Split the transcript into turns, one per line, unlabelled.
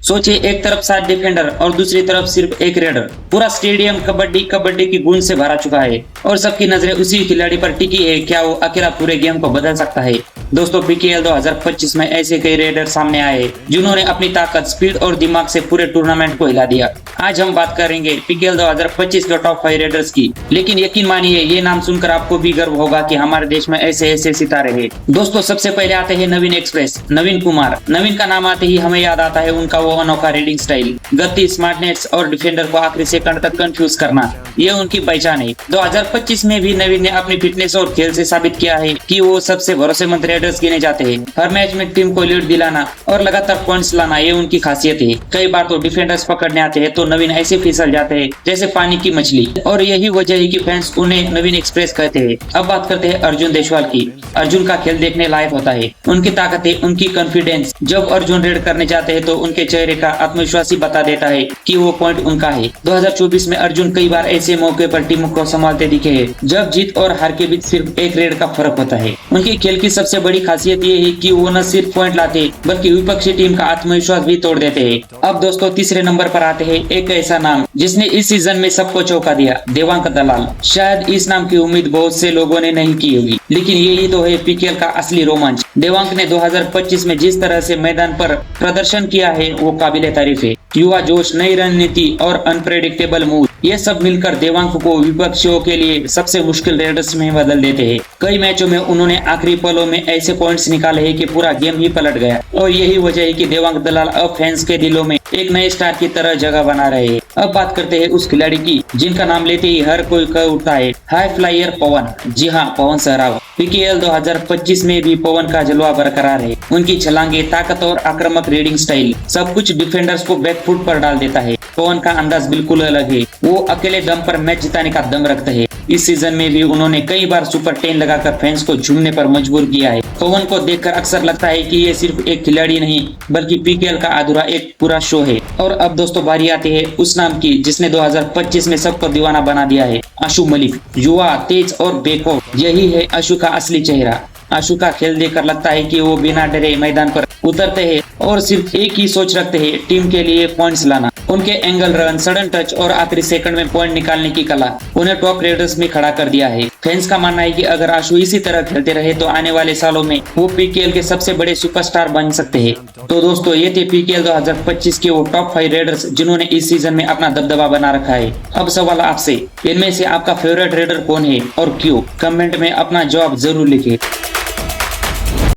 सोचिए, एक तरफ 7 डिफेंडर और दूसरी तरफ सिर्फ एक रेडर। पूरा स्टेडियम कबड्डी कबड्डी की गूंज से भरा चुका है और सबकी नजरें उसी खिलाड़ी पर टिकी है। क्या वो अकेला पूरे गेम को बदल सकता है? दोस्तों, पीकेएल 2025 में ऐसे कई रेडर सामने आए हैं जिन्होंने अपनी ताकत, स्पीड और दिमाग से पूरे टूर्नामेंट को हिला दिया। आज हम बात करेंगे पीकेएल 2025 के टॉप 5 रेडर्स की। लेकिन यकीन मानिए, ये नाम सुनकर आपको भी गर्व होगा कि हमारे देश में ऐसे ऐसे सितारे हैं। दोस्तों, सबसे पहले आते हैं नवीन एक्सप्रेस, नवीन कुमार। नवीन का नाम आते ही हमें याद आता है उनका वो अनोखा रीडिंग स्टाइल, गति, स्मार्टनेस और डिफेंडर को आखिरी सेकंड तक कंफ्यूज करना, ये उनकी पहचान है। 2025 में भी नवीन ने अपनी फिटनेस और खेल से साबित किया है कि वो सबसे भरोसेमंद रेडर्स गिने जाते हैं। हर मैच में टीम को लीड दिलाना और लगातार पॉइंट्स लाना, ये उनकी खासियत है। कई बार तो डिफेंडर्स पकड़ने आते हैं तो नवीन ऐसे फिसल जाते हैं जैसे पानी की मछली, और यही वजह है कि फैंस उन्हें नवीन एक्सप्रेस कहते हैं। अब बात करते हैं अर्जुन देशवाल की। अर्जुन का खेल देखने लायक होता है। उनकी ताकतें, उनकी कॉन्फिडेंस, जब अर्जुन रेड करने जाते हैं तो उनके चेहरे का आत्मविश्वास ही बता देता है कि वो पॉइंट उनका है। 2024 में अर्जुन कई बार ऐसे मौके पर टीम को संभालते दिखे हैं जब जीत और हार के बीच सिर्फ एक रेड का फर्क होता है। उनके खेल की सबसे बड़ी खासियत ये है कि वो न सिर्फ पॉइंट लाते बल्कि विपक्षी टीम का आत्मविश्वास भी तोड़ देते हैं। अब दोस्तों, तीसरे नंबर पर आते हैं एक ऐसा नाम जिसने इस सीजन में सबको चौंका दिया, देवांग दलाल। शायद इस नाम की उम्मीद बहुत से लोगों ने नहीं की होगी, लेकिन यही तो है पीकेएल का असली रोमांच। देवांग ने 2025 में जिस तरह से मैदान पर प्रदर्शन किया है वो काबिले तारीफ है। युवा जोश, नई रणनीति और अनप्रेडिक्टेबल मूव, ये सब मिलकर देवांग को विपक्षियों के लिए सबसे मुश्किल रेडर्स में बदल देते हैं। कई मैचों में उन्होंने आखिरी पलों में ऐसे पॉइंट्स निकाले हैं कि पूरा गेम ही पलट गया, और यही वजह है कि देवांग दलाल अब फैंस के दिलों में एक नए स्टार की तरह जगह बना रहे हैं। अब बात करते हैं उस खिलाड़ी की जिनका नाम लेते ही हर कोई कह उठता है, हाई फ्लायर पवन। जी हाँ, पवन सहरावत। पीकेएल 2025 में भी पवन का जलवा बरकरार है। उनकी छलांगे, ताकत और आक्रामक रीडिंग स्टाइल, सब कुछ डिफेंडर्स को बैकफुट पर डाल देता है। पवन का अंदाज बिल्कुल अलग है। वो अकेले दम पर मैच जिताने का दम रखते हैं। इस सीजन में भी उन्होंने कई बार सुपर 10 लगाकर फैंस को झूमने पर मजबूर किया है। पवन को देखकर अक्सर लगता है कि ये सिर्फ एक खिलाड़ी नहीं बल्कि पीकेएल का अधूरा एक पूरा शो है। और अब दोस्तों, बारी आती है उस नाम की जिसने 2025 में सबको दीवाना बना दिया है, आशु मलिक। युवा, तेज और बेखौफ, यही है आशु का असली चेहरा। आशु का खेल देखकर लगता है कि वो बिना डरे मैदान पर उतरते हैं और सिर्फ एक ही सोच रखते हैं, टीम के लिए पॉइंट्स लाना। उनके एंगल रन, सडन टच और आखिरी सेकंड में पॉइंट निकालने की कला उन्हें टॉप रेडर्स में खड़ा कर दिया है। फैंस का मानना है कि अगर आशु इसी तरह खेलते रहे तो आने वाले सालों में वो पीकेएल के सबसे बड़े सुपरस्टार बन सकते हैं। तो दोस्तों, ये थे पीकेएल 2025 के वो टॉप 5 रेडर्स जिन्होंने इस सीजन में अपना दबदबा बना रखा है। अब सवाल आपसे, इनमें से आपका फेवरेट रेडर कौन है और क्यों? कमेंट में अपना जवाब जरूर लिखें।